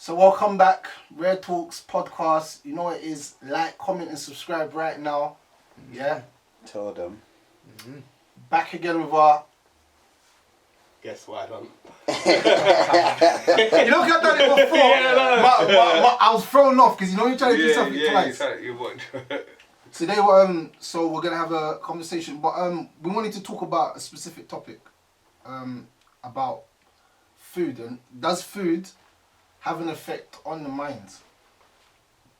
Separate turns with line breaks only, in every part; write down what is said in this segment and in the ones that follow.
So welcome back, Rare Talks podcast. You know what it is. Like, comment, and subscribe right now. Yeah.
Tell them.
Back again with our.
Guess what I done?
You know, I've done it before. I was thrown off because you know you're trying to do something twice. Today, so we're gonna have a conversation, but we wanted to talk about a specific topic, about food, and does food have an effect on the mind?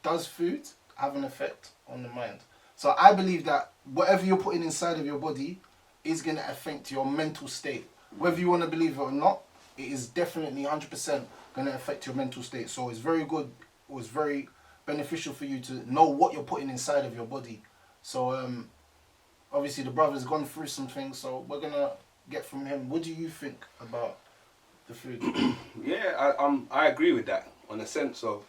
Does food have an effect on the mind? So I believe that whatever you're putting inside of your body is gonna affect your mental state. Whether you want to believe it or not, it is definitely 100% gonna affect your mental state. So it's very good. It was very beneficial for you to know what you're putting inside of your body. So obviously the brother's gone through some things, so we're gonna get from him. What do you think about the food?
Yeah, I agree with that on the sense of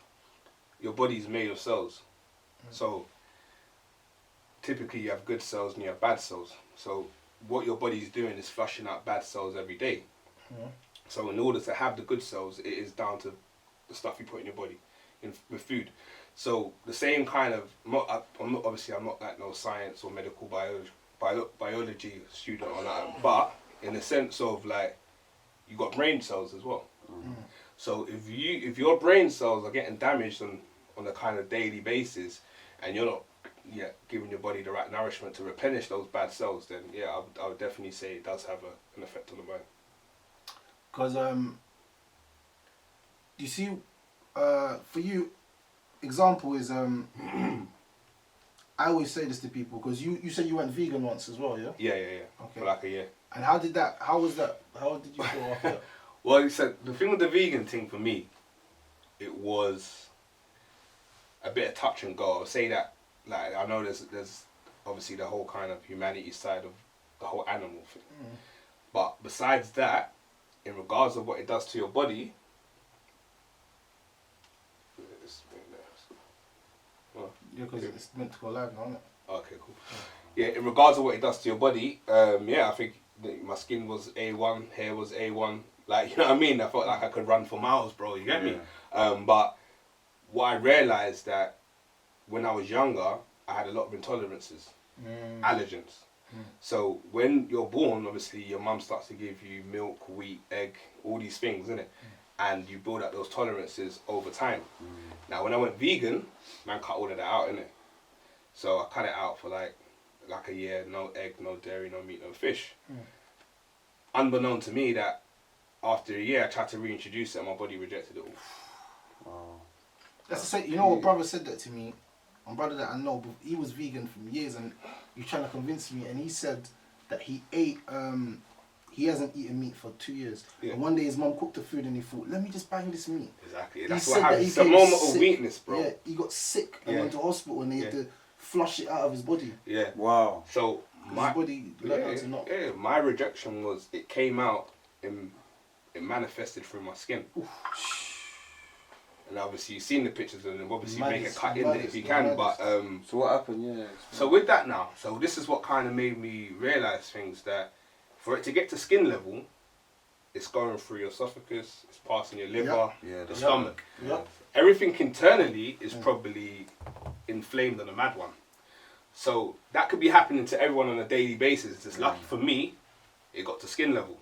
your body's made of cells. So typically you have good cells and you have bad cells. So what your body's doing is flushing out bad cells every day. So in order to have the good cells, it is down to the stuff you put in your body with food. So the same kind of, I'm not like no science or medical biology student or that, but in the sense of like, you got brain cells as well. So if your brain cells are getting damaged on a kind of daily basis, and you're not giving your body the right nourishment to replenish those bad cells, then I would definitely say it does have an effect on the mind.
Because you see, for you, example is I always say this to people, because you said you went vegan once as well, yeah?
Yeah.
Okay.
For like a year.
And how was that? How did you feel after that?
Well, you said the thing with the vegan thing for me, it was a bit of touch and go. I would say that, like, I know there's obviously the whole kind of humanity side of the whole animal thing. But besides that, in regards of what it does to your body,
Yeah, because it's meant to go live now, isn't it?
Okay, cool. Yeah, in regards of what it does to your body, I think my skin was A1, hair was A1. Like, you know what I mean? I felt like I could run for miles, bro. You get me? But what I realised that when I was younger, I had a lot of intolerances, allergens. So when you're born, obviously your mum starts to give you milk, wheat, egg, all these things, innit? And you build up those tolerances over time. Now when I went vegan, man cut all of that out, innit? So I cut it out for like a year, no egg, no dairy, no meat, no fish. Unbeknown to me that after a year I tried to reintroduce it and my body rejected it.
That's the same. You know what brother said that to me? My brother that I know, but he was vegan for years, and he's trying to convince me, and he said that he hasn't eaten meat for 2 years. And one day his mum cooked the food and he thought, let me just bang this meat.
Exactly. That's what happens. It's a moment of weakness, bro.
Yeah, he got sick and went to hospital, and they had to flush it out of his body.
Yeah.
Wow.
So my
body to not.
Yeah, my rejection was, it came out and it manifested through my skin. And obviously you've seen the pictures and obviously make a cut in there if you can. But
so what happened? Yeah.
So with that now, so this is what kind of made me realise things, that for it to get to skin level, it's going through your esophagus, it's passing your liver, the stomach. Everything internally is probably inflamed on a mad one. So that could be happening to everyone on a daily basis. It's lucky for me, it got to skin level.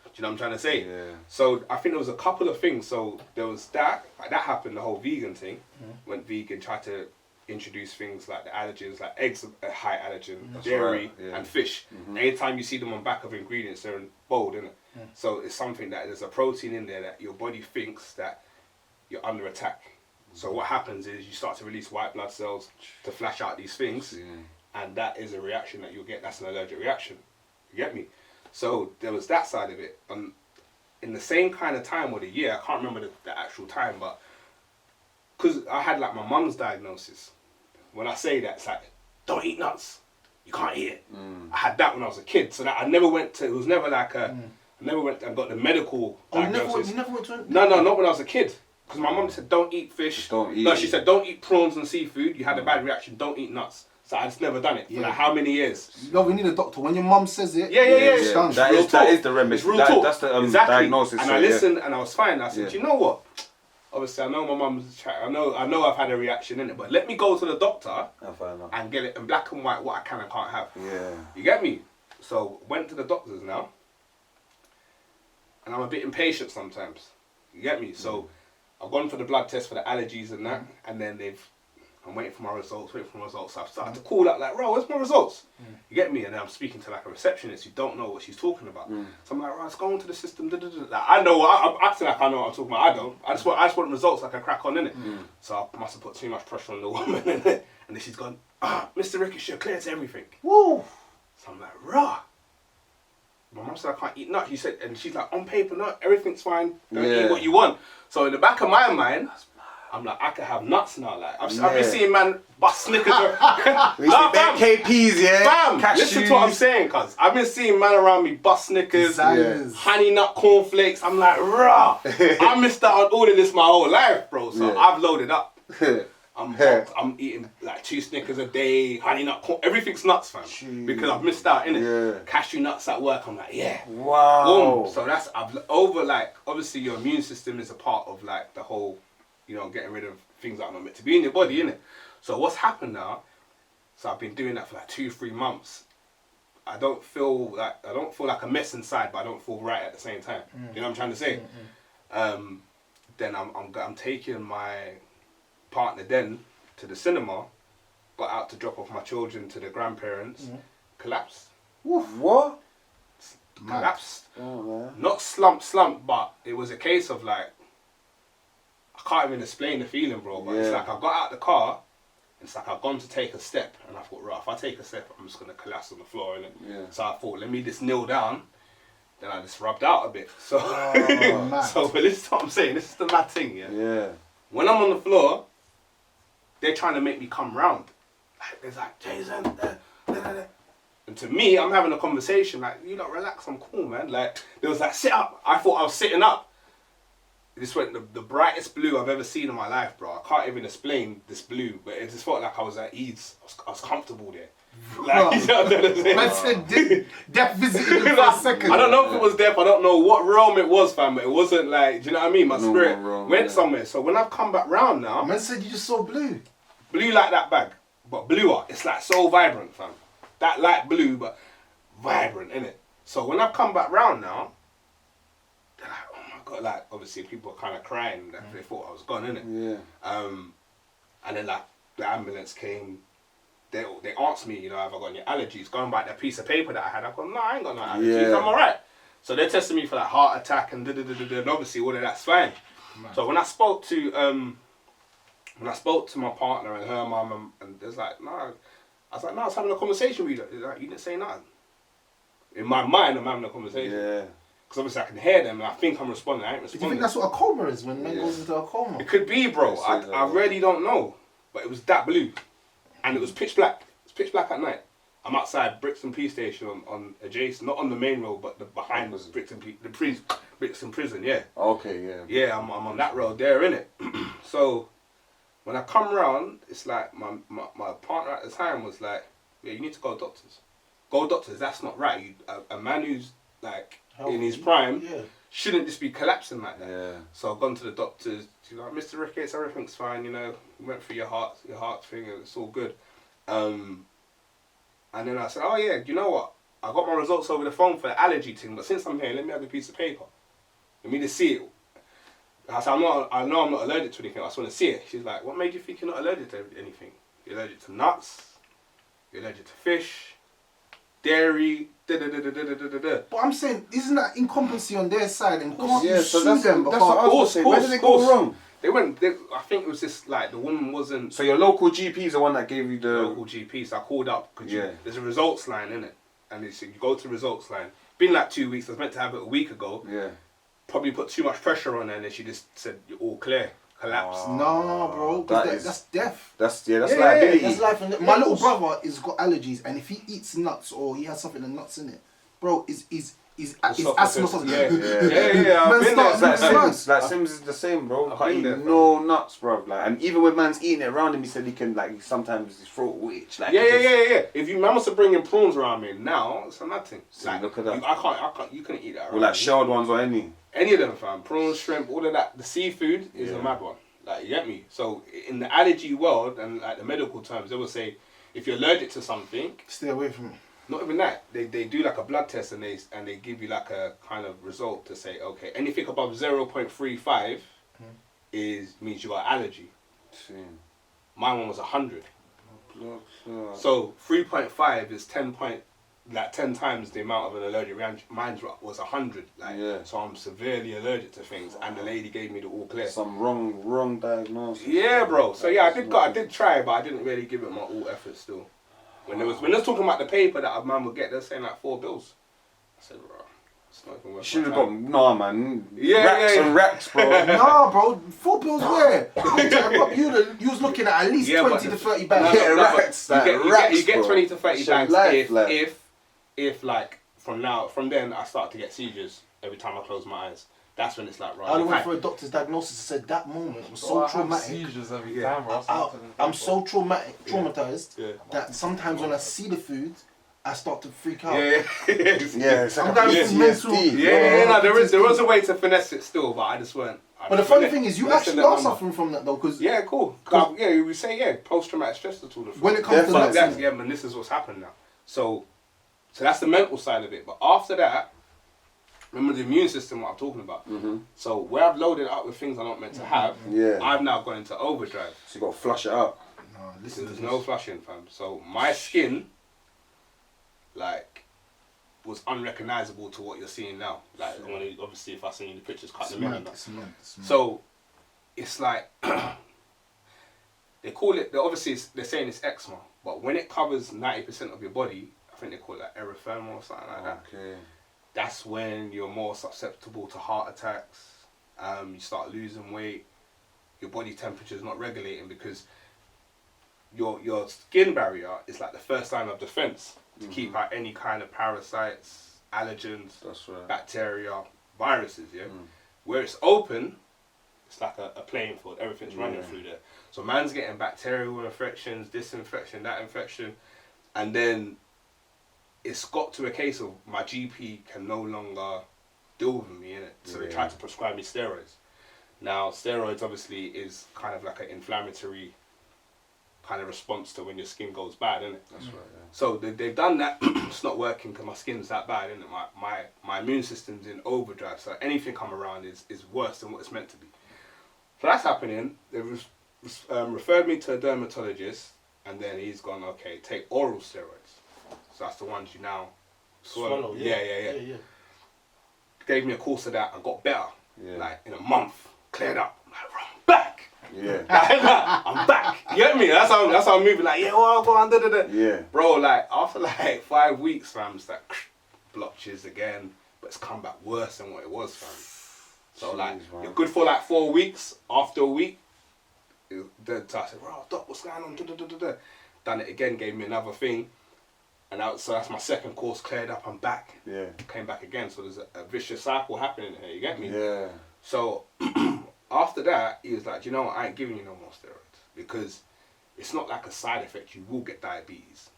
Do you know what I'm trying to say?
Yeah.
So I think there was a couple of things. So there was that happened, the whole vegan thing. Went vegan, tried to introduce things like the allergens, like eggs, a high allergen, dairy, and fish. Anytime you see them on back of ingredients, they're in bold, isn't it? So it's something that there's a protein in there that your body thinks that you're under attack. So what happens is you start to release white blood cells to flash out these things, and that is a reaction that you'll get. That's an allergic reaction. You get me? So there was that side of it. In the same kind of time or the year, I can't remember the actual time, but because I had like my mum's diagnosis. When I say that, it's like, don't eat nuts. You can't eat it. I had that when I was a kid. So that I never went to, it was never like a, I never went and got the medical diagnosis.
You never went to
No, not when I was a kid. Because my mum said, don't eat fish. She said, don't eat prawns and seafood. You had a bad reaction. Don't eat nuts. So I just never done it for like how many years?
No, we need a doctor. When your mum says it,
it's
done.
That is the remedy. That's the
exactly.
diagnosis.
And I listened and I was fine. I said, you know what? obviously I know my mum's chat. I know I've had a reaction in it, but let me go to the doctor and get it in black and white what I can and can't have.
Yeah.
You get me? So went to the doctors now, and I'm a bit impatient sometimes. You get me? So I've gone for the blood test for the allergies and that, and then I'm waiting for my results, So I've started to call up like, "Bro, where's my results?" You get me? And then I'm speaking to like a receptionist who don't know what she's talking about. So I'm like, "Right, let's go into the system." Like, I know, I'm acting like I know what I'm talking about. I don't. I just want results like I crack on in it. So I must have put too much pressure on the woman, and then she's gone, "Mr. Ricketts, you're clear to everything." Woo! So I'm like, "Rah." My mum said I can't eat nuts. She said, and she's like, "On paper, no, everything's fine. Don't eat what you want." So in the back of my mind, I'm like, I could have nuts now. Like I've been seeing man bust Snickers.
KPs,
Fam, listen to what I'm saying, cuz I've been seeing man around me bust Snickers, honey nut cornflakes. I'm like, rah. I missed out on all of this my whole life, bro. So I've loaded up. I'm eating like 2 Snickers a day, honey nut corn, everything's nuts, fam. Because I've missed out in it. Cashew nuts at work. I'm like, wow. Boom. So that's obviously your immune system is a part of like the whole, you know, getting rid of things that are not meant to be in your body, innit? So what's happened now? So I've been doing that for like 2-3 months. I don't feel like a mess inside, but I don't feel right at the same time. You know what I'm trying to say? Then I'm taking my partner then to the cinema. Got out to drop off my children to the grandparents. Collapsed.
Woof. What?
Collapsed.
Oh, man.
Not slump, but it was a case of like, I can't even explain the feeling, bro, but it's like I got out the car, it's like I've gone to take a step, and I thought, right, if I take a step, I'm just going to collapse on the floor, innit? So I thought, let me just kneel down, then I just rubbed out a bit. So, but this is what I'm saying, this is the mad thing, When I'm on the floor, they're trying to make me come round. Like, there's like, Jason, and to me, I'm having a conversation, like, you lot relax, I'm cool, man. Like, there was like, sit up. I thought I was sitting up. This went the brightest blue I've ever seen in my life, bro. I can't even explain this blue, but it just felt like I was at ease. I was comfortable there. Like, you know what I'm saying?
Man said death visited you for a second.
I don't know if it was death. I don't know what realm it was, fam. But it wasn't like, do you know what I mean? My spirit went somewhere. So when I've come back round now,
man said you just saw blue.
Blue like that bag, but bluer. It's like so vibrant, fam. That light blue, but vibrant, innit? So when I've come back round now, they're like, oh my god, like obviously people are kind of crying. Like, they thought I was gone, innit? And then like the ambulance came. They asked me, you know, have I got any allergies? Going back that piece of paper that I had, I go, no, I ain't got no allergies. I'm alright. So they're testing me for like heart attack and and obviously all of that's fine. So when I spoke to my partner and her mum, and there's like, no, I was like, no, I was having a conversation with you. Like, you didn't say nothing. In my mind, I'm having a conversation. Because obviously I can hear them and I think I'm responding. I ain't responding.
Do you think that's what a coma is when man goes into a coma?
It could be, bro. I really don't know. But it was that blue. And it was pitch black. It's pitch black at night. I'm outside Brixton Police Station on adjacent, not on the main road, but the behind was Brixton Prison, yeah.
Okay, yeah.
Yeah, I'm on that road there, innit? So when I come round, it's like my partner at the time was like, yeah, you need to go to doctors. Go to doctors, that's not right. A man who's like in his prime shouldn't just be collapsing like that. So I've gone to the doctors, you know, Mr. Ricketts, everything's fine, you know, we went through your heart thing, and it's all good. And then I said, oh yeah, you know what? I got my results over the phone for the allergy thing, but since I'm here, let me have a piece of paper. Let me just see it. I said, I know I'm not allergic to anything, I just want to see it. She's like, what made you think you're not allergic to anything? You're allergic to nuts, you're allergic to fish, dairy,
But I'm saying, isn't that incompetency on their side? And can't
yeah,
you
so
sue
that's
them?
what I was saying. Where did they go wrong?
I think it was just like the woman wasn't.
So your local GP is the one that gave you the
local GP. So I called up because there's a results line in it, and they said you go to the results line. Been like 2 weeks. I was meant to have it a week ago. Probably put too much pressure on her, and then she just said you're all clear. Collapse.
No, bro, that's death.
That's liability.
That's life and death. My little brother has got allergies, and if he eats nuts or he has something with nuts in it, bro, his his asthma starts.
Yeah.
Man
I've been
starts
there.
losing blood.
Like Sims is the same, bro.
I've
Can't
been
eat
there,
no nuts, bro. Like, and even when man's eating it around him, he said he can like sometimes his throat will itch. Like,
Yeah. If you man was to bring in prawns around me now, it's a nothing.
See,
Like,
look at that.
I can't. You couldn't eat that.
Or
Around
like
me.
shelled ones or any.
Any of them, fam. Prawns, shrimp, all of that. The seafood is a mad one. Like, you get me? So, in the allergy world and like the medical terms, they will say, if you're allergic to something,
Stay away from it.
not even that. They do like a blood test and they give you like a kind of result to say, okay, anything above 0.35 means you got allergy. My one was 100. So 3.5 is 10 times the amount of an allergic reaction. Mine was 100. So I'm severely allergic to things, and the lady gave me the all clear.
Some wrong diagnosis.
Yeah, bro. So yeah, I did try, but I didn't really give it my all effort still. When they was talking about the paper that a man would get, they're saying like 4 bills. I said, bro, it's not even worth.
Should have got man.
Yeah,
racks and racks, bro.
Nah, bro, 4 pills where? You was looking at least 20 to 30 bags.
Racks.
You get 20 to 30 bags if like from then I start to get seizures every time I close my eyes. That's when it's like, right.
I went for a doctor's diagnosis and said that moment was so traumatic.
Seizures every time, bro.
I'm so traumatized that sometimes when I see the food, I start to freak out.
It's
I'm going through mental.
There was a way to finesse it still, but I just weren't.
But the funny thing is, you actually are suffering from that though, because
cool. We say post-traumatic stress disorder.
When it comes to
that, man, this is what's happened now. So that's the mental side of it. But after that, remember the immune system, what I'm talking about. So where I've loaded up with things I'm not meant to have, I've now gone into overdrive.
So you got to flush it out.
No,
There's no flushing, fam. So my skin, like, was unrecognizable to what you're seeing now. Like, obviously, if I seen you the pictures, cut them in and that. So it's like they call it. They're saying it's eczema, but when it covers 90% of your body, I think they call it like erythema or something like that.
Okay.
That's when you're more susceptible to heart attacks. You start losing weight. Your body temperature is not regulating because your skin barrier is like the first line of defense to keep out any kind of parasites, allergens, bacteria, viruses. Where it's open, it's like a playing field. Everything's running through there. So man's getting bacterial infections, this infection, that infection, and then it's got to a case of my GP can no longer deal with me, innit? So they tried to prescribe me steroids. Now, steroids obviously is kind of like an inflammatory kind of response to when your skin goes bad, innit?
That's right,
So they've done that. It's not working because my skin's that bad, innit? My immune system's in overdrive, so anything come around is worse than what it's meant to be. So that's happening. They've referred me to a dermatologist, and then he's gone, okay, take oral steroids. So that's the ones you now swallow. Yeah. Gave me a course of that and got better. Like in a month, cleared up. I'm like, bro, I'm back. I'm back. You get me? That's how I'm moving. Like, well, go on, Bro, like after like 5 weeks, fam, it's like blotches again, but it's come back worse than what it was, fam. So like, you're good for like 4 weeks. After a week, I said, bro, doc, what's going on? Done it again, gave me another thing. And so that's my second course, cleared up, I'm back. Came back again. So there's a vicious cycle happening here, you get me? So after that, he was like, you know what, I ain't giving you no more steroids. Because it's not like a side effect, you will get diabetes.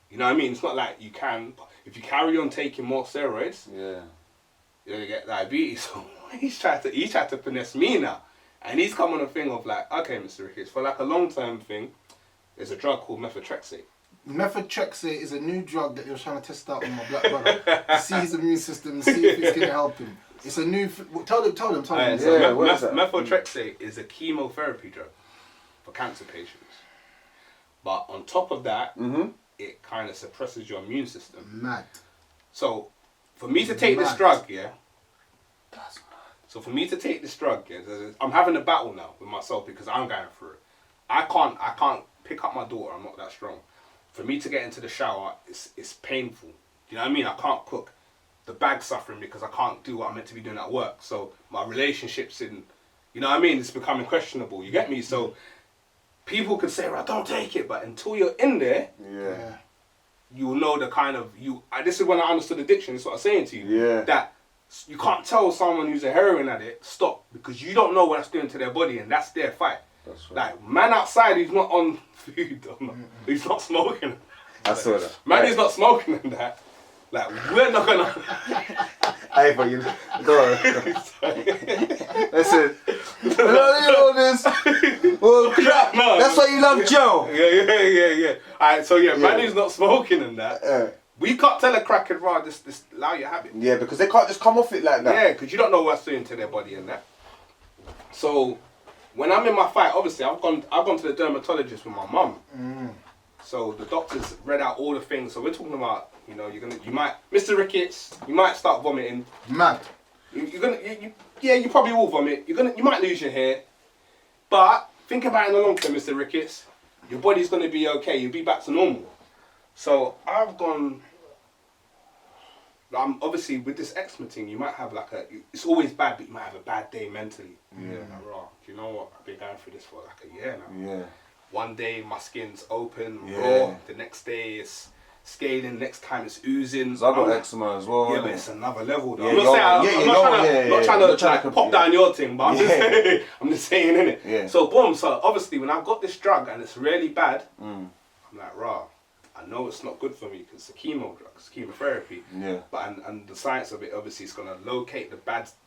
You know what I mean? It's not like you can, if you carry on taking more steroids, you're going to get diabetes. So he's tried to finesse me now. And he's come on a thing of like, okay, Mr. Ricketts, for like a long-term thing, there's a drug called methotrexate.
Methotrexate is a new drug that you're trying to test out on my black brother to see his immune system and see if it's going to help him. It's a new... Tell them.
Methotrexate is a chemotherapy drug for cancer patients. But on top of that, it kind of suppresses your immune system.
Mad.
So, for me to take this drug, I'm having a battle now with myself because I'm going through it. I can't pick up my daughter, I'm not that strong. For me to get into the shower, it's painful. You know what I mean? I can't cook. The bag's suffering because I can't do what I'm meant to be doing at work. So my relationship's you know what I mean? It's becoming questionable. You get me? So people could say, well, don't take it. But until you're in there, you will know the kind of this is when I understood addiction. That's what I'm saying to you.
Yeah.
That you can't tell someone who's a heroin addict stop because you don't know what that's doing to their body, and that's their fight.
That's right.
Like man outside who's not on food, who's not smoking.
I saw that.
Man who's not smoking and that. Like we're not gonna.
Hey, but you go. Listen, you know this. Well, crap.
No.
That's why you love Joe.
Yeah. Alright, so man who's not smoking and that. We can't tell a crackhead, right, this allow your habit.
Yeah, because they can't just come off it like that.
Yeah, because you don't know what's doing to their body and that. So when I'm in my fight, obviously I've gone to the dermatologist with my mum. So the doctors read out all the things. So we're talking about, you might, Mr. Ricketts, you might start vomiting.
Mad.
You probably will vomit. You might lose your hair. But think about it in the long term, Mr. Ricketts. Your body's gonna be okay. You'll be back to normal. So I've gone. Obviously with this eczema thing, you might have it's always bad, but you might have a bad day mentally. Yeah. Like, do you know what? I've been going through this for like a year now. Yeah. One day my skin's open, raw. The next day it's scaling. Next time it's oozing.
So I've got eczema as well.
Yeah, but it's another level though.
Yeah,
I'm not trying to pop down your thing, but I'm just saying, innit? Yeah. So boom, so obviously when I've got this drug and it's really bad, I'm like, rah, I know it's not good for me because it's a chemo drug, it's chemotherapy. Yeah. But and the science of it, obviously, it's gonna locate the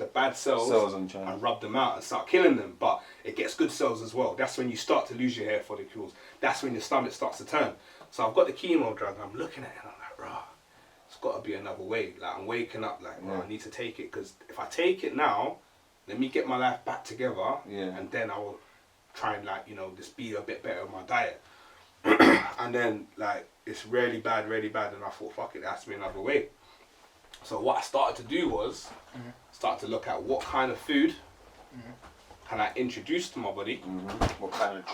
bad cells and rub them out and start killing them. But it gets good cells as well. That's when you start to lose your hair follicles. That's when your stomach starts to turn. So I've got the chemo drug. And I'm looking at it and I'm like, rah, it's got to be another way. Like I'm waking up like, I need to take it because if I take it now, let me get my life back together, and then I will try and just be a bit better with my diet. And then it's really bad, and I thought, fuck it, there has to be another way. So what I started to do was start to look at what kind of food can I introduce to my body.
What kind of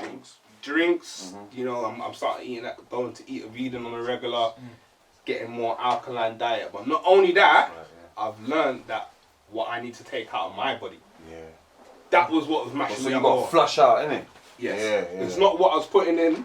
drinks? I'm starting going to eat a Ydone on a regular, getting more alkaline diet. But not only that, I've learned that what I need to take out of my body. Yeah. That was what was mashing me up.
So you got to flush out, innit?
Yes. Yeah. It's not what I was putting in,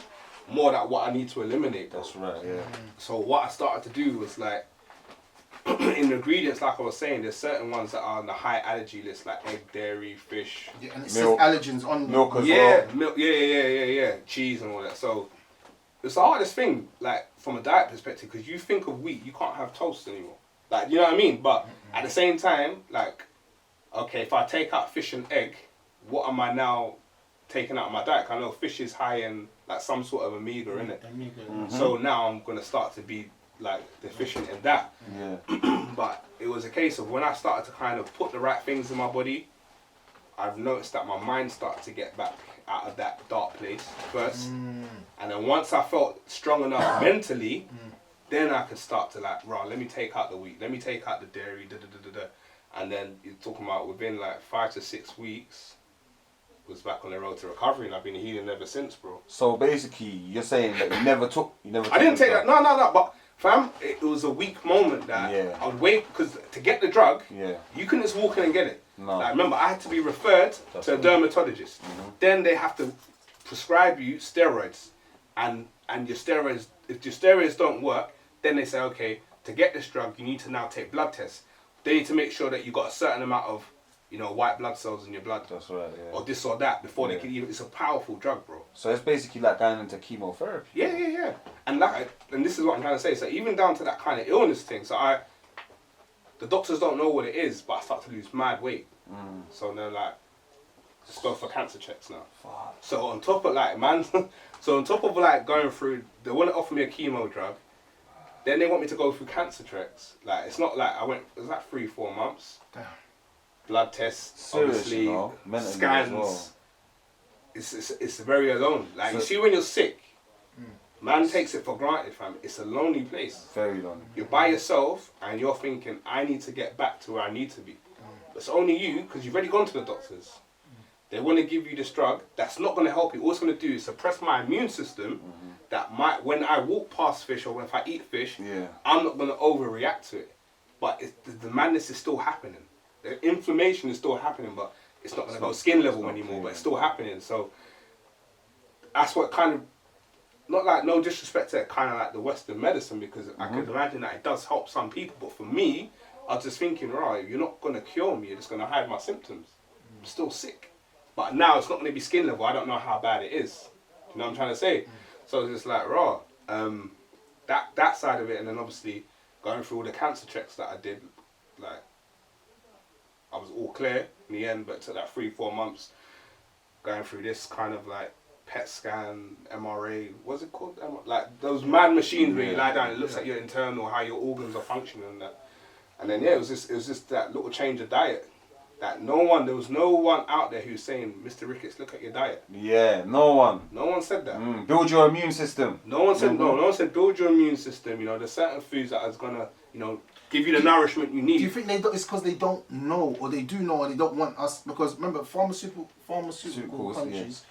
more that what I need to eliminate.
That's right, yeah.
So what I started to do was in the ingredients, like I was saying, there's certain ones that are on the high allergy list, like egg, dairy, fish.
Yeah, and it says allergens on
milk as well.
Milk, yeah. Cheese and all that. So it's the hardest thing, from a diet perspective, because you think of wheat, you can't have toast anymore. You know what I mean? But at the same time, okay, if I take out fish and egg, what am I now taking out of my diet? I know fish is high in some sort of omega in it. So now I'm gonna start to be deficient in that. Yeah. But it was a case of when I started to kind of put the right things in my body, I've noticed that my mind started to get back out of that dark place first. And then once I felt strong enough mentally, then I could start to let me take out the wheat, let me take out the dairy, and then you're talking about within 5 to 6 weeks, was back on the road to recovery, and I've been healing ever since, bro.
So basically, you're saying that you never took.
I didn't take that. No. But fam, it was a weak moment that I would wait because to get the drug, you couldn't just walk in and get it. No. Remember, I had to be referred to a dermatologist. Then they have to prescribe you steroids, and your steroids. If your steroids don't work, then they say, okay, to get this drug, you need to now take blood tests. They need to make sure that you got a certain amount of white blood cells in your blood. That's right, yeah. Or this or that before they can even. It's a powerful drug, bro.
So it's basically going into chemotherapy.
Yeah. And this is what I'm trying to say. So even down to that kind of illness thing. So the doctors don't know what it is, but I start to lose mad weight. So they're just go for cancer checks now. Fuck. So on top of going through, they want to offer me a chemo drug. Then they want me to go through cancer checks. It's not I went. It was 3-4 months. Damn. Blood tests, obviously, scans. Well. It's very alone. You see when you're sick, man takes it for granted, fam. It's a lonely place.
Very lonely.
You're by yourself and you're thinking, I need to get back to where I need to be. It's only you, because you've already gone to the doctors. They want to give you this drug that's not going to help you. All it's going to do is suppress my immune system. That when I walk past fish or if I eat fish, I'm not going to overreact to it. But the madness is still happening. The inflammation is still happening, but it's not going to go skin level anymore, but it's still happening. So that's what kind of not like no disrespect to kind of like the Western medicine, because I could imagine that it does help some people, but for me, I was just thinking, right, you're not gonna cure me, you're just gonna hide my symptoms. I'm still sick, but now it's not gonna be skin level. I don't know how bad it is. You know what I'm trying to say? So it's just like that side of it, and then obviously going through all the cancer checks that I did, like I was all clear in the end, but it took like 3-4 months going through this kind of like PET scan, MRA, what's it called? Like those mad machines where you lie down, it looks at your internal, how your organs are functioning and that. And then it was just that little change of diet. That there was no one out there who's saying, Mr. Ricketts, look at your diet.
Yeah, no one.
No one said that.
Build your immune system.
No one said no one said build your immune system. You know, there's certain foods that is gonna, you know, give you the nourishment you need.
Do you think it's because they don't know, or they do know and they don't want us? Because remember, pharmaceutical countries,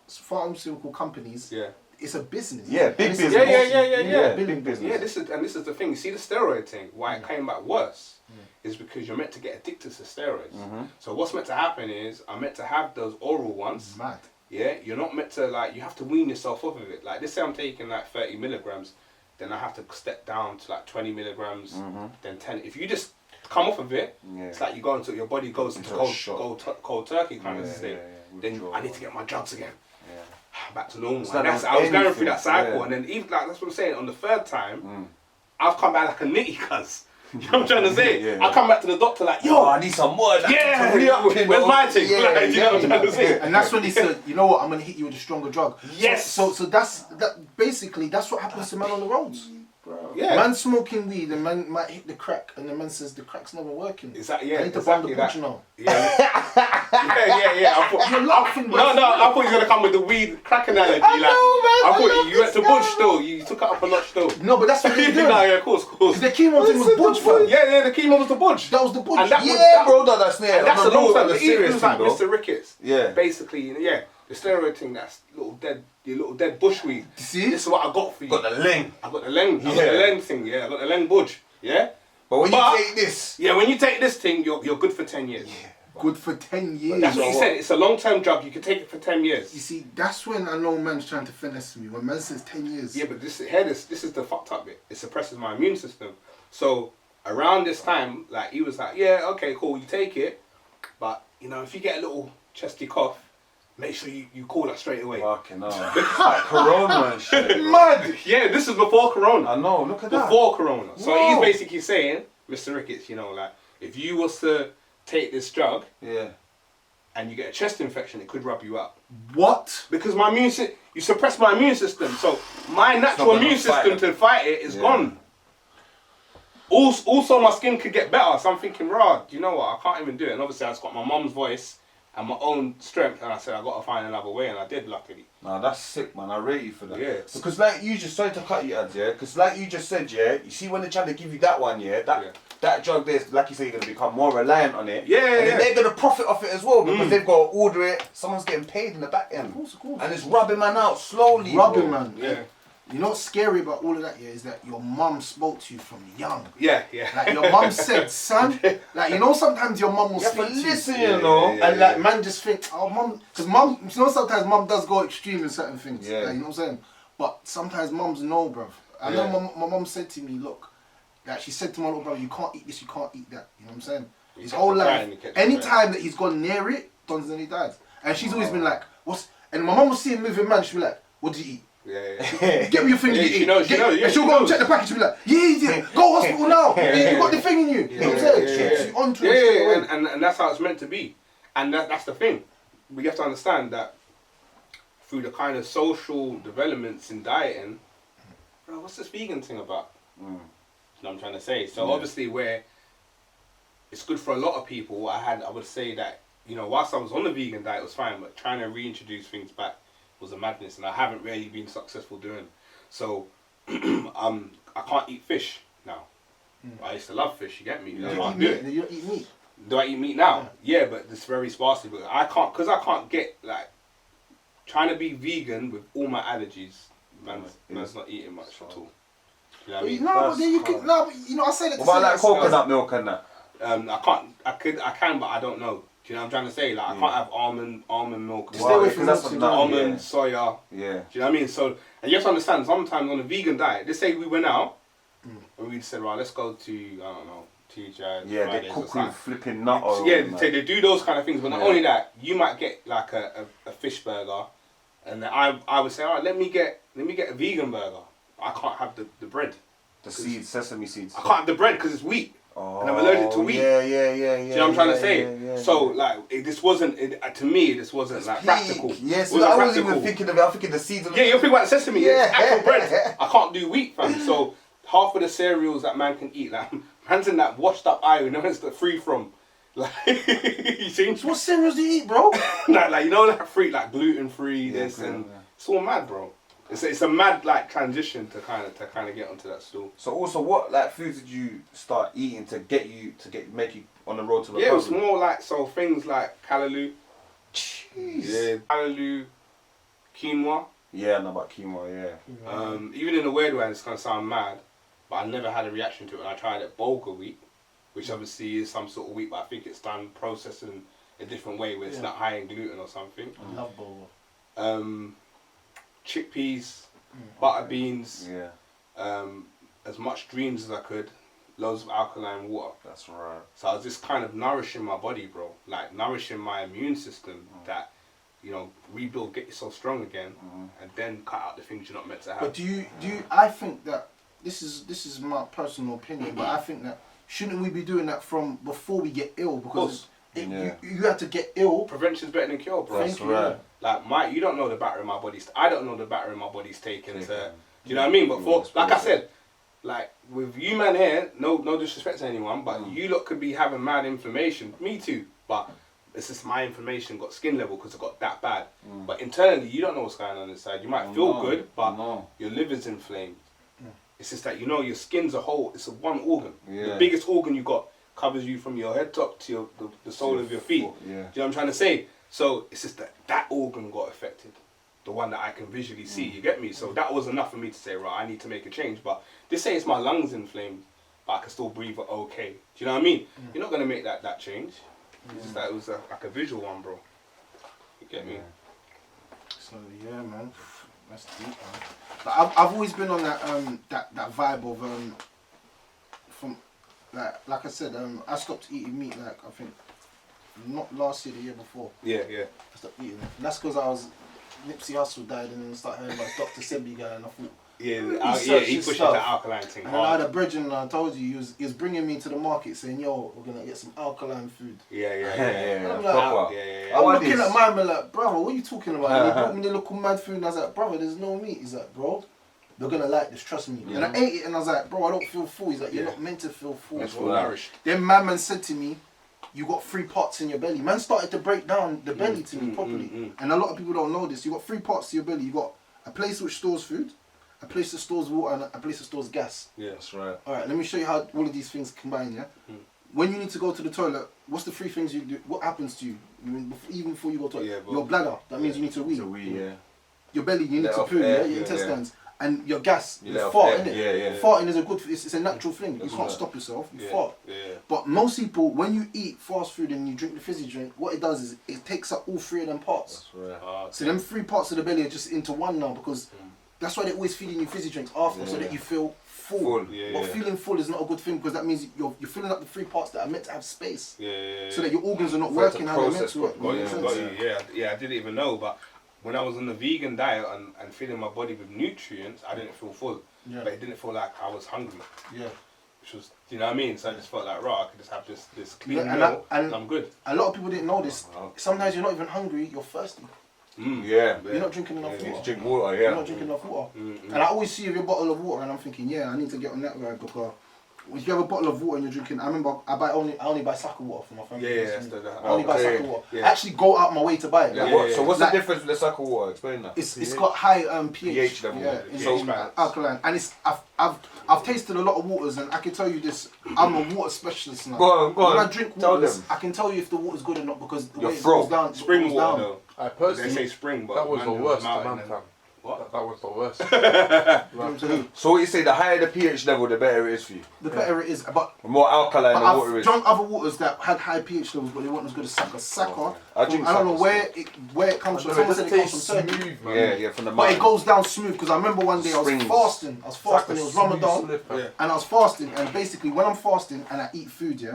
pharmaceutical companies, it's a business.
Yeah, big business.
Yeah.
Big business.
Yeah, this is the thing. You see the steroid thing, why it came back worse is because you're meant to get addicted to steroids. So what's meant to happen is I'm meant to have those oral ones.
Mad.
Yeah, you're not meant to, like, you have to wean yourself off of it. Like, this say I'm taking like 30 milligrams, then I have to step down to like 20 milligrams, then 10. If you just come off of it, it's like you go into, your body goes into cold turkey kind of state. Then I need to get my drugs again. Back to normal. And I was going through that cycle, and then even like that's what I'm saying. On the third time, I've come back like a nitty cuz. You know what I'm trying to say? I come back to the doctor like, yo,
I need some more.
Where's my thing? You know what I'm trying to say?
And that's when he said, you know what, I'm gonna hit you with a stronger drug.
Yes.
So that's basically that's what happens to men on the roads.
Yeah.
Man smoking weed, and man might hit the crack, and the man says the crack's not working.
Exactly.
I need to buy the budge now.
Yeah.
You're laughing.
No, I thought he was gonna come with the weed crack analogy. I thought you went to budge still. You took it up a notch still.
No, but that's what they do.
No, yeah, of course.
The chemo thing was budge, fam.
Yeah, the chemo was the budge.
That was the budge.
And that
that's near.
That's a long time.
The serious
like
thing, though.
Mr. Ricketts.
Yeah.
Basically, the steroid thing. That's your little dead bushweed.
See?
This is what I got for you.
Got the leng.
I got the leng. I got the leng thing. Yeah, I got the leng budge. Yeah.
But when you take this.
Yeah, when you take this thing, you're good for 10 years.
Yeah. Good for 10 years.
That's what he said. It's a long-term drug. You can take it for 10 years.
You see, that's when I know man's trying to finesse me. When man says 10 years.
Yeah, but this is the fucked up bit. It suppresses my immune system. So around this time, like he was like, yeah, okay, cool, you take it, but you know, if you get a little chesty cough, make sure you call us straight away.
Fucking hell. Like Corona and shit.
Mad. Yeah, this is before Corona.
I know. Look at that.
Before Corona. So
Whoa.
he's basically saying, Mr. Ricketts, you know, like if you was to take this drug, and you get a chest infection, it could rub you out.
What?
Because my you suppress my immune system, so my natural immune system to fight it is gone. Also, my skin could get better, so I'm thinking, rah, you know what, I can't even do it. And obviously, I just got my mum's voice and my own strength, and I said, I got to find another way, and I did, luckily.
Nah, that's sick, man. I rate you for that.
Yeah.
Because like you just, sorry to cut you, ads, yeah? Because like you just said, yeah, you see when they're trying to give you that one, that drug there's, like you say, you're going to become more reliant on it.
Yeah,
and then they're going to profit off it as well, because they've got to order it, someone's getting paid in the back end.
Of course.
And it's rubbing man out slowly.
Rubbing man.
Yeah.
You know what's scary about all of that, is that your mum spoke to you from young.
Yeah.
Like your mum said, son, like, you know, sometimes your mum will speak to
listen,
you.
you know.
And like, man just think, oh, mum, because mum, you know, sometimes mum does go extreme in certain things.
Yeah.
Like, you know what I'm saying? But sometimes mums know, bruv. I know my mum said to me, look, like she said to my little brother, you can't eat this, you can't eat that. You know what I'm saying? His whole life, anytime that he's gone near it, Don's nearly died. And she's always been like, what's, and my mum will see him moving, man, she'll be like, what did you eat?
Yeah.
Get me your thing.
She knows.
And she'll go and check the package and be like, yeah, go hospital now. You got the thing in you. You know what I'm saying? She's onto it.
And that's how it's meant to be. And that's the thing. We have to understand that through the kind of social developments in dieting, bro, what's this vegan thing about? You know what I'm trying to say? So obviously where it's good for a lot of people, I would say that, you know, whilst I was on the vegan diet, it was fine, but trying to reintroduce things back was a madness, and I haven't really been successful doing. So I can't eat fish now. I used to love fish. You get me?
You don't eat meat.
Do I eat meat now? Yeah, but it's very sparsely. But I can't get like trying to be vegan with all my allergies. Man's not eating much at all. You know what I mean?
No, but then you can. No, but you know, I say that.
What about like coconut milk and that?
I can, but I don't know. Do you know what I'm trying to say? Like, I can't have almond milk.
Stay away from
almond, soya.
Yeah.
Do you know what I mean? So, and you have to understand, sometimes on a vegan diet, let's say we went out, and we said, right, let's go to, I don't know, TJ.
Yeah, they cook with flipping nut oil.
Yeah, they do those kind of things, but not only that, you might get like a fish burger, and then I would say, all right, let me get a vegan burger. I can't have the bread.
The seeds, sesame seeds.
I can't have the bread because it's wheat.
Oh,
and I'm allergic to wheat.
Yeah.
Do you know what I'm trying to say?
Yeah,
so like, this wasn't to me. This wasn't like practical.
Yes, I wasn't even thinking of it. I'm thinking the seeds.
Yeah, you're thinking about sesame. Yeah, it's actual bread. I can't do wheat, fam. So half of the cereals that man can eat, like man's in that washed up iron. No one's free from. Like, you see?
So what cereals do you eat, bro?
like you know, like free, like gluten free. This and it's all mad, bro. It's a mad like transition to kind of get onto that stool.
So also, what like foods did you start eating to make you on the road to recovery?
Yeah, it was more like things like callaloo.
Jeez.
Yeah, callaloo, quinoa.
Yeah, I know about quinoa. Yeah.
Even in a weird way, it's gonna sound mad, but I never had a reaction to it. And I tried it bulgur wheat, which obviously is some sort of wheat, but I think it's done processed in a different way where it's not high in gluten or something.
I love bulgur.
Chickpeas, butter beans,
Yeah.
as much greens as I could, loads of alkaline water.
That's right.
So I was just kind of nourishing my body, bro. Like nourishing my immune system that, you know, rebuild, get yourself strong again, and then cut out the things you're not meant to have.
But do you? I think that this is my personal opinion, but I think that shouldn't we be doing that from before we get ill? Because you have to get ill.
Prevention's better than cure, bro.
That's right.
Like you don't know the battery my body's. I don't know the battery my body's taking to. Do you know what I mean? But for like I said, like with you man here, no disrespect to anyone, but you lot could be having mad inflammation. Me too, but it's just my inflammation got skin level because it got that bad. But internally, you don't know what's going on inside. You might feel good, but your liver's inflamed. It's just that, you know, your skin's a whole. It's a one organ. The biggest organ you got covers you from your head top to the sole of your feet. Do you know what I'm trying to say? So it's just that organ got affected. The one that I can visually see, you get me? So that was enough for me to say, right, I need to make a change. But this say it's my lungs inflamed, but I can still breathe okay. Do you know what I mean? You're not going to make that change. It's just that it was like a visual one, bro. You get me?
So yeah, man, that's deep, man. Like, I've always been on that vibe of from like I said, I stopped eating meat like I think not last year, the year before.
Yeah.
I stopped eating it, and that's because I was Nipsey Hussle died, and then started hearing about Dr. Sebi guy, and I thought.
He pushed the alkaline thing.
And I had a brethren, and I told you, he was bringing me to the market saying, yo, we're going to get some alkaline food.
Yeah.
I'm like, I'm looking at mine, like, brother, what are you talking about? He brought me the little mad food, and I was like, brother, there's no meat. He's like, bro, they're going to like this, trust me. And I ate it, and I was like, bro, I don't feel full. He's like, you're not meant to feel full.
That's full nourished.
Then my man said to me, you got 3 parts in your belly. Man started to break down the belly to me properly. And a lot of people don't know this. You got 3 parts to your belly. You got a place which stores food, a place that stores water, and a place that stores gas.
Yeah, that's right.
Alright, let me show you how all of these things combine, yeah? When you need to go to the toilet, what's the 3 things you do? What happens to you? Even before you go to the toilet? Your bladder, that means you need to wee. Your belly, you need to poo, your intestines. And your gas, you fart, innit? Farting is a good, it's a natural thing. You can't stop yourself, you fart. But most people, when you eat fast food and you drink the fizzy drink, what it does is it takes up all 3 of them parts.
That's right.
So them 3 parts of the belly are just into one now, because that's why they're always feeding you fizzy drinks after, so that you feel full. But feeling full is not a good thing, because that means you're filling up the 3 parts that are meant to have space. So that your organs are not working how they're meant to work.
Yeah, I didn't even know, but when I was on the vegan diet and filling my body with nutrients, I didn't feel full. But it didn't feel like I was hungry. Which was, you know what I mean? So I just felt like, right, I could just have this clean meal and I'm good.
A lot of people didn't know this. Sometimes you're not even hungry, you're thirsty. You're not drinking enough water.
You need to drink water,
You're not drinking enough water. And I always see your bottle of water and I'm thinking, I need to get on that ride, because if you have a bottle of water and you're drinking, I remember I only buy sachet water for my family. I only buy sachet water. I actually go out my way to buy it.
So what's the difference with the sachet water? Explain that.
It's got high pH
level.
So alkaline, and it's I've tasted a lot of waters, and I can tell you this. I'm a water specialist now.
Go on.
When I drink waters, I can tell you if the water's good or not, because the way it goes down.
Spring water though.
I personally,
they say spring, but
that was the worst, man.
What?
That was the worst.
So what you say, the higher the pH level, the better it is for you?
The better it is, but
The more alkaline the water
I've
is.
drunk other waters that had high pH levels, but they weren't as good as Saka. Saka,
I drink
I don't know
Saka
where it comes from. Someone said it comes from Turkey.
smooth, man.
Yeah, from the
But
mountain.
it goes down smooth because I remember one day I was fasting. It was Ramadan, and I was fasting. And basically, when I'm fasting and I eat food,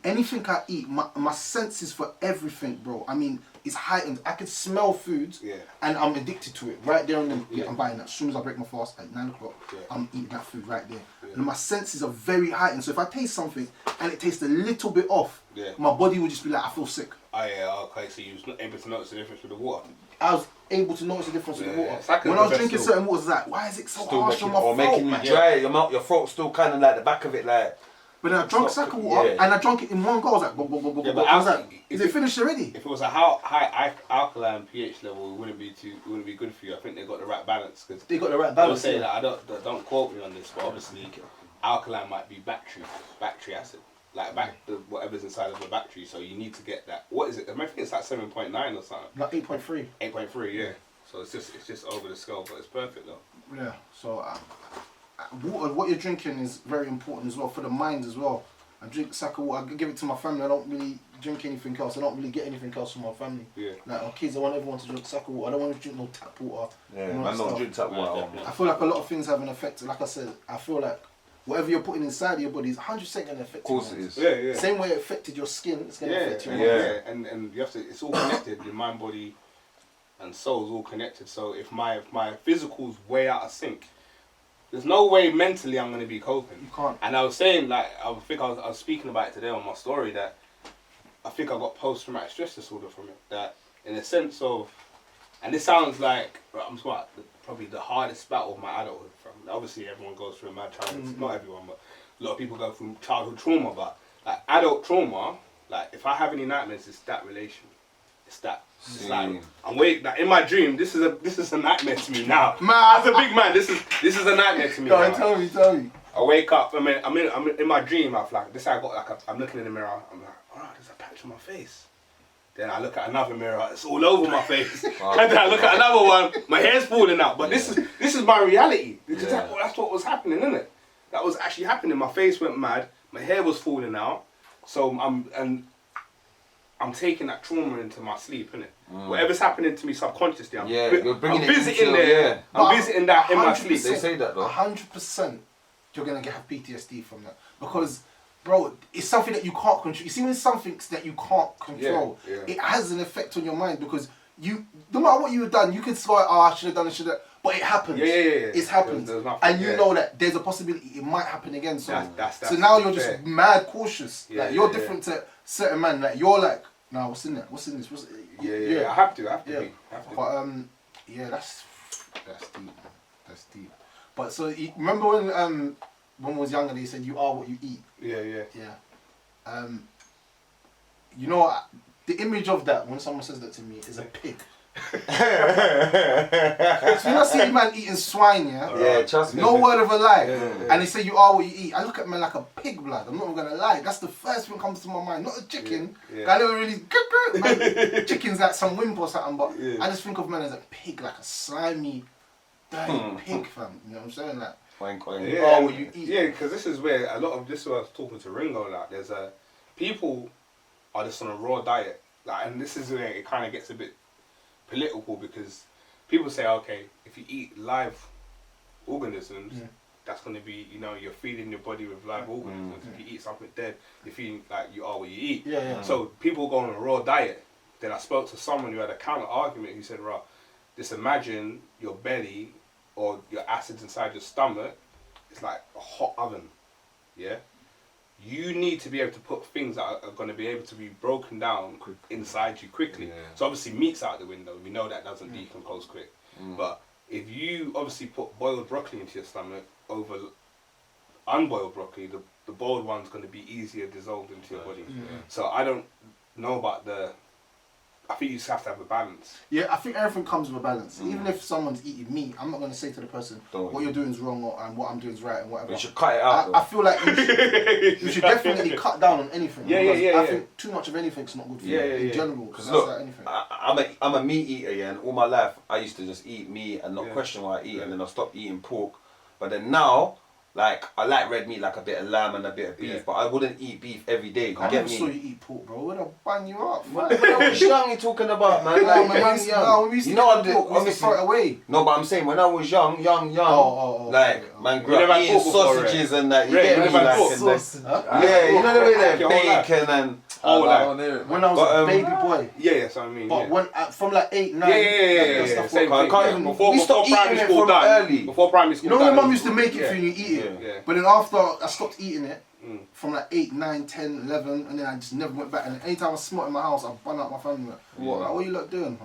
anything I eat, my senses for everything, bro. I mean, it's heightened. I can smell food, and I'm addicted to it right there and then. I'm buying that. As soon as I break my fast at 9 o'clock, I'm eating that food right there. And my senses are very heightened. So if I taste something and it tastes a little bit off, my body will just be like, I feel sick.
Oh yeah, okay. So you was not able to notice the difference with the water.
I was able to notice the difference with the water.
Like
when I was drinking certain waters, like, why is it so harsh on my throat?
Or making you dry. Your throat's still kind of like the back of it, like.
But then I drank Saka water, and I drank it in one go. I was like, I was like, is it finished already?
If it was a high alkaline pH level, it wouldn't be good for you. I think they got the right balance. Cause
they got the right balance.
I would say that don't quote me on this, but obviously alkaline might be battery acid, like whatever's inside of the battery. So you need to get that. What is it? I think it's like 7.9 or something.
Like 8.3.
8.3, yeah. So it's just over the scale, but it's perfect though.
Yeah. So. Water, what you're drinking is very important as well for the mind as well. I drink Saka water. I give it to my family. I don't really drink anything else. I don't really get anything else from my family.
Yeah.
Like our kids, I want everyone to drink Saka water. I don't want to drink no tap water.
Yeah, I don't drink tap water.
I feel like a lot of things have an effect. Like I said, I feel like whatever you're putting inside of your body is 100% going to affect.
Of course it is.
Yeah.
Same way it affected your skin, it's going to affect your mind.
Yeah. And you have to. It's all connected. Your mind, body, and soul is all connected. So if my physical's way out of sync, there's no way mentally I'm going to be coping.
You can't.
And I was saying, like, I was speaking about it today on my story that I think I got post-traumatic stress disorder from it. That in a sense of, and this sounds like, I'm smart, probably the hardest battle of my adulthood from. Obviously everyone goes through a mad childhood, not everyone, but a lot of people go through childhood trauma, but like adult trauma, like if I have any nightmares, it's that relation. It's that. It's like, I'm waiting. Like in my dream, this is a nightmare to me now. Man, as a big man, this is a nightmare to me.
Go on, tell me.
I wake up. I'm in my dream. I'm looking in the mirror. I'm like, oh, there's a patch on my face. Then I look at another mirror. It's all over my face. And then I look at another one. My hair's falling out. But this is my reality. That's what was happening, isn't it? That was actually happening. My face went mad. My hair was falling out. So I'm taking that trauma into my sleep, innit? Whatever's happening to me subconsciously, I'm visiting there. I'm visiting that in my sleep.
They say that though.
100% you're going to have PTSD from that. Because, bro, it's something that you can't control. You see when something's that you can't control, it has an effect on your mind because no matter what you have done, you can say, oh, I should have done it, but it happens. It's happened. And you know that there's a possibility it might happen again. So, so now you're just mad cautious. Like, you're different to certain man. Like, you're like, nah, what's in there? What's in this?
I have to be.
But that's deep. But so remember when we was younger, they said you are what you eat. Yeah. You know what? The image of that when someone says that to me is a pig. So when I see a man eating swine,
trust me.
No word of a lie. And they say you are what you eat. I look at man like a pig, blood. I'm not even gonna lie. That's the first thing that comes to my mind. Not a chicken. I never really man, chicken's like some wimp or something, but I just think of man as a pig, like a slimy, dirty pig, fam. You know what I'm saying? Like what you eat.
Yeah, because this is where a lot of this is where I was talking to Ringo. Like, there's people are just on a raw diet. Like, and this is where it kind of gets a bit political because people say, okay, if you eat live organisms, that's going to be, you're feeding your body with live organisms. If you eat something dead, you're feeding like you are what you eat. So people go on a raw diet. Then I spoke to someone who had a counter argument. He said, just imagine your belly or your acids inside your stomach. It's like a hot oven. Yeah. You need to be able to put things that are going to be able to be broken down inside you quickly. So obviously meat's out the window. We know that doesn't decompose quick. But if you obviously put boiled broccoli into your stomach over unboiled broccoli, the boiled one's going to be easier dissolved into your body. So I don't know about I think you just have to have a balance.
Yeah, I think everything comes with a balance. Even if someone's eating meat, I'm not going to say to the person what you're doing is wrong and what I'm doing is right and whatever.
You should cut it out.
I feel like you should definitely cut down on anything. I think too much of anything's not good for you in general.
Because look,
like anything.
I'm a meat eater, yeah, and all my life I used to just eat meat and not question why I eat, and then I stopped eating pork. But then now, like, I like red meat, like a bit of lamb and a bit of beef, but I wouldn't eat beef every day. You
I
get
never
me?
saw you eat pork, bro. Would have bang you up?
When I was young, you talking about, man? Like, when I was young,
we used
you
to
know,
pork, we used to throw it away.
No, but I'm saying when I was young, man, grew up eating sausages and that. You get me? Yeah, you know the way that bacon and.
When I was a baby boy.
Yeah, that's what I mean.
But when from like 8, 9.
Yeah. Same thing.
We stopped eating it from early.
Before primary school.
You know, my mum used to make it for you, eat it. But then after I stopped eating it, from like 8, 9, 10, 11, and then I just never went back. And anytime I smelt in my house, I bun out my family. What are you lot doing?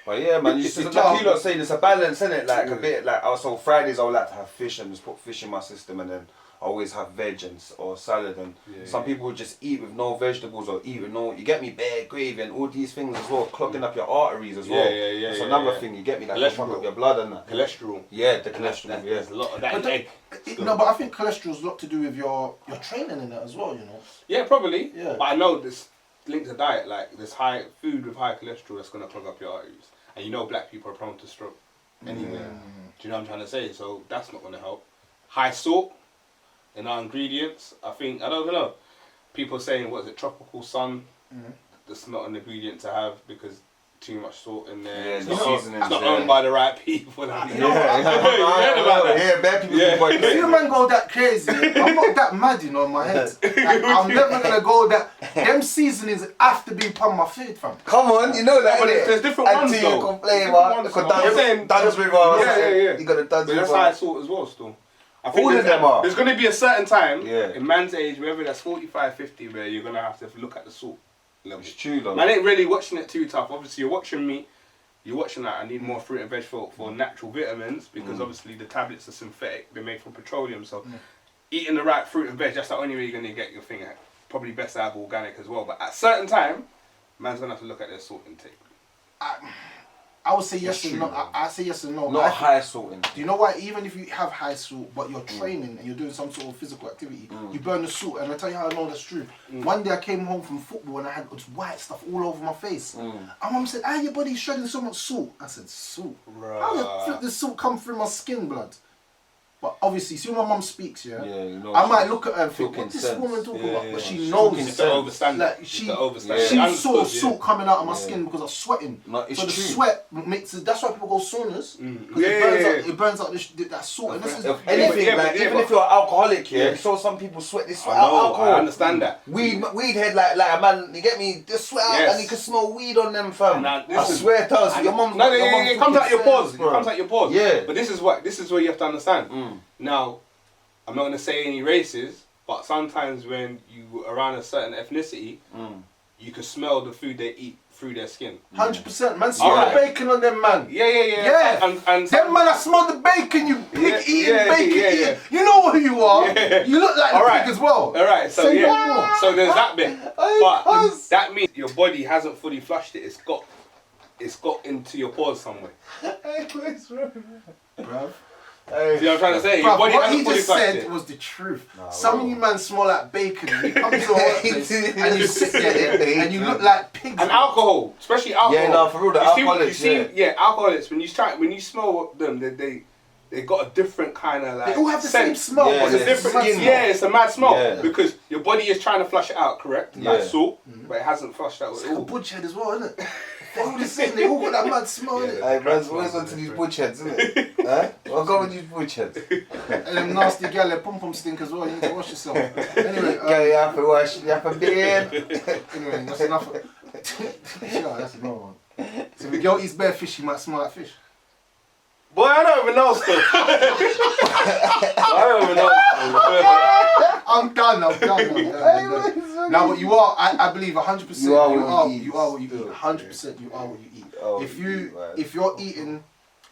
But yeah, man, like you lot saying, it's a balance, innit? Like a bit, like also Fridays I would like to have fish and just put fish in my system, and then I always have veg or salad, and some people would just eat with no vegetables or eat with no, you get me, bare gravy and all these things as well, clogging up your arteries as well. That's another thing, you get me, like clog up your blood and that.
Cholesterol.
Yeah, the cholesterol.
There's a lot of that in egg.
No, but I think cholesterol's a lot to do with your training in that as well, you know.
Yeah, probably.
Yeah.
But I know this linked to diet, like this high food with high cholesterol that's gonna clog up your arteries, and you know black people are prone to stroke. Anyway, do you know what I'm trying to say? So that's not gonna help. High salt in our ingredients. I don't know. People saying, what is it, tropical sun? That's not an ingredient to have because too much salt in there.
Yeah,
it's
the
not owned by the right people.
Yeah, bad people.
If you man go that crazy, I'm not that mad, you know, in my head. Like, I'm never gonna go that. Them seasonings have to be upon my food, fam.
Come on, you know that.
But there's different ones though.
You complain, man. You got dance with us.
Yeah.
You got to dance with us.
That's high salt as well, still. I think
All of them are.
There's going to be a certain time in man's age, whether that's 45, 50, where you're going to have to look at the salt level.
It's true, though.
Man ain't really watching it too tough. Obviously, you're watching me. You're watching that. I need more fruit and veg for natural vitamins because obviously the tablets are synthetic. They're made from petroleum. So eating the right fruit and veg, that's the only way you're going to get your thing at. Probably best to have organic as well. But at a certain time, man's going to have to look at their salt intake.
I would say yes and no. I say yes and no.
Not high salt in.
Do you know why? Even if you have high salt, but you're training and you're doing some sort of physical activity, you burn the salt. And I tell you how I know that's true. One day I came home from football and I had this white stuff all over my face. And mum said, "Ah, your body's shedding so much salt." I said, "Salt? How the flip the salt come through my skin, blood?" But obviously, see when my mum speaks, you know, I might look at her and think, "What's this woman talking about?" But she knows.
It's to overstand.
Like she saw salt coming out of my skin because I'm sweating.
No, it's
so the
true.
sweat makes it. That's why people go saunas. It burns out that salt. And this is
anything even if you're an alcoholic, you saw some people sweat. They sweat out alcohol.
I understand that.
Weed head like a man. You get me? They sweat out and you can smell weed on them, fam. I swear it does. Your mum.
No, it comes out your pores. It comes out your pores.
Yeah.
But this is where you have to understand. Now, I'm not going to say any races, but sometimes when you around a certain ethnicity, you can smell the food they eat through their skin.
100%. Man, smell the bacon on them, man.
Yeah. And
them man, I smell the bacon. You pig eating bacon eating. You know who you are. You look like the pig as well.
All right. So so there's that bit. But that means your body hasn't fully flushed it. It's got into your pores somewhere.
Bruv.
See what I'm trying to say?
Bruv, what he just said was the truth. Some of you man smell like bacon and you come to a workplace and you sit there and you look like pigs.
And alcohol, especially alcohol.
Yeah, no, for real, the alcoholics,
alcoholics, when you smell them, they got a different kind of like.
They all have the same smell.
Yeah,
but
it's a mad smell because your body is trying to flush it out, correct? Like salt, but it hasn't flushed out at all.
It's like a butch head as well, isn't it? They're all the same. They all got that mad smell, innit?
Hey, man's always onto these butch heads, isn't it? I'll go with these butch heads.
And them nasty gal, their pom-pom stink as well. You need to wash yourself. Anyway,
you have to wash, you have to beard.
Anyway, that's enough. Yeah, that's another one. So if a girl eats bare fish, she might smell like fish.
Boy, I don't even know still. I don't even know.
I'm done. Now, but you are, I believe 100%. You are what you eat. 100%. You are what you eat. If you're eating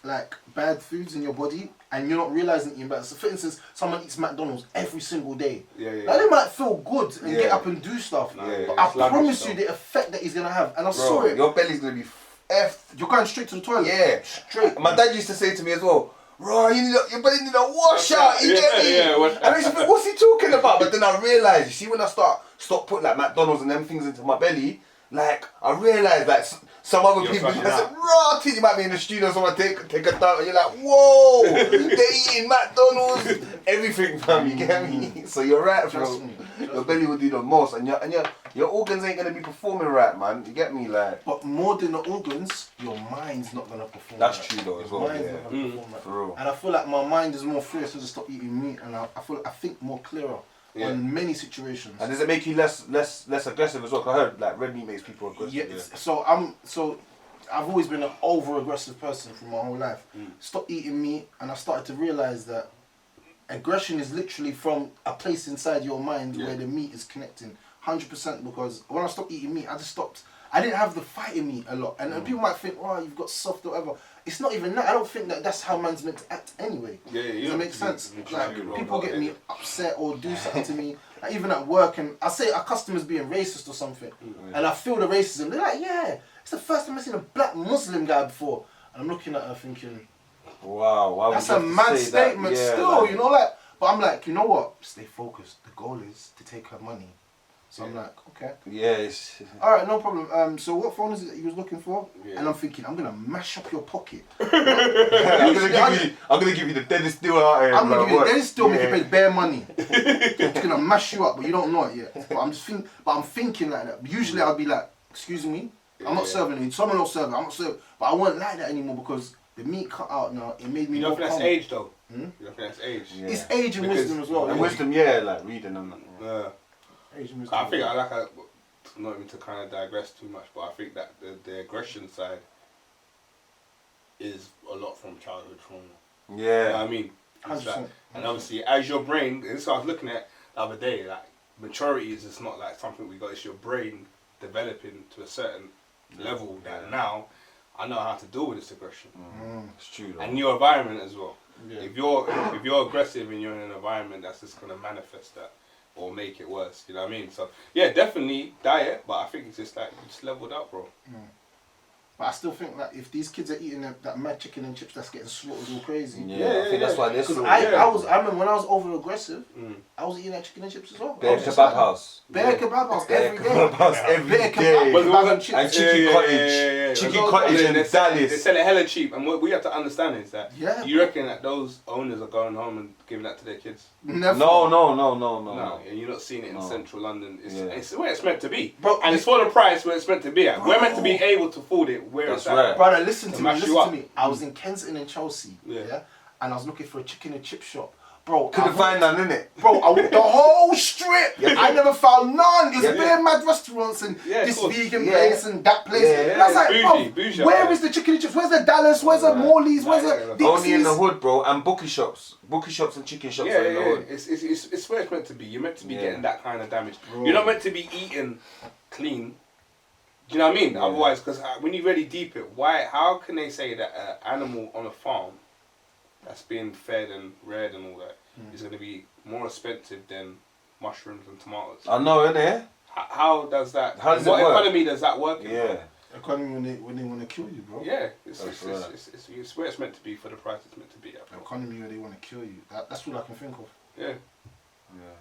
like bad foods in your body and you're not realizing eating bad. So for instance, someone eats McDonald's every single day. Like they might feel good and get up and do stuff. But I promise you the effect that he's gonna have. And I saw it.
Your belly's gonna be effed.
You're going straight to the toilet.
Yeah.
Straight.
My dad used to say to me as well, "Bro, your belly need a wash out, you get me?" And I used to think, what's he talking about? But then I realised, you see, when I stop putting like McDonald's and them things into my belly, like I realised like some other people, I said, "Raw, you might be in the studio, someone take a dump," and you're like, "Whoa, they're eating McDonald's, everything, fam." You get me? So you're right, bro. Your belly will do the most, and your organs ain't gonna be performing right, man. You get me, like.
But more than the organs, your mind's not gonna perform.
That's true though, as well.
Mind's not gonna perform right.
For real.
And I feel like my mind is more free to stop eating meat, and I think more clearer. On many situations.
And does it make you less aggressive as well? 'Cause I heard like red meat makes people aggressive.
Yeah. So I've always been an over aggressive person for my whole life. Stopped eating meat, and I started to realize that aggression is literally from a place inside your mind where the meat is connecting. 100%. Because when I stopped eating meat, I just stopped. I didn't have the fight in me a lot, and people might think, "Oh, you've got soft or whatever." It's not even that. I don't think that's how man's meant to act anyway. Does it make sense? Like people get me upset or do something to me, like, even at work, and I say a customer's being racist or something, and I feel the racism. They're like, "Yeah, it's the first time I've seen a black Muslim guy before," and I'm looking at her thinking,
"Wow, why would
that's a mad statement." Still, like, you know, like. But I'm like, you know what? Stay focused. The goal is to take her money. So I'm like, okay.
Yes.
Alright, no problem. So what phone is it that you was looking for? And I'm thinking, I'm gonna mash up your pocket. I'm
gonna give you the deadest deal out here.
I'm gonna give you the deadest deal, make you pay bare money. It's gonna mash you up, but you don't know it yet. But I'm thinking like that. Usually I'll be like, excuse me, I'm not serving you. Someone else serving, I'm not serving. But I won't like that anymore because the meat cut out now, it made me.
You don't think that's age though? You don't think that's age?
Yeah. It's age and wisdom as well.
And wisdom, like reading and
that. I think not even to kind of digress too much, but I think that the aggression side is a lot from childhood trauma.
Yeah.
You know what I mean? Like, and obviously, as your brain, this is what I was looking at the other day, like maturity is just not like something we got, it's your brain developing to a certain level that now I know how to deal with this aggression.
It's true.
And your environment as well. Yeah. If you're aggressive and you're in an environment that's just gonna manifest that or make it worse, you know what I mean? So yeah, definitely diet, but I think it's just like you just leveled up, bro.
But I still think that if these kids are eating that mad chicken and chips that's getting slaughtered all crazy.
I think that's why they're so.
I remember when I was over aggressive, I was eating that chicken and chips as well.
Bear kebab house.
Bear kebab house every day.
Every day. And chicken cottage. Chicken cottage in Dallas.
They sell it hella cheap, and what we have to understand is that you reckon that those owners are going home and giving that to their kids?
Never.
No.
No, and you're not seeing it in central London. It's where it's meant to be, bro, and it's for the price where it's meant to be at. We're meant to be able to afford it where it's at.
Brother, listen to me. I was in Kensington and Chelsea, and I was looking for a chicken and chip shop. Bro,
couldn't find none, innit?
Bro, I walked the whole strip. I never found none. There's bare mad restaurants and this vegan place and that place. And I was like, bro, where is the chicken and chips? Where's the Dallas? Where's the Morley's? Where's the Dixie's?
Only in the hood, bro, and bookie shops. Bookie shops and chicken shops are in the hood.
It's where it's meant to be. You're meant to be getting that kind of damage. Bro. You're not meant to be eating clean. Do you know what I mean? Otherwise, because when you really deep it, how can they say that an animal on a farm that's being fed and reared and all that is going to be more expensive than mushrooms and tomatoes?
I know, innit?
How does that?
How does
what
it work?
Economy does that work in?
Yeah.
Economy when they want to kill you, bro.
Yeah, it's where it's meant to be for the price it's meant to be at.
Economy where they want to kill you. That's what I can think of.
Yeah.
Yeah.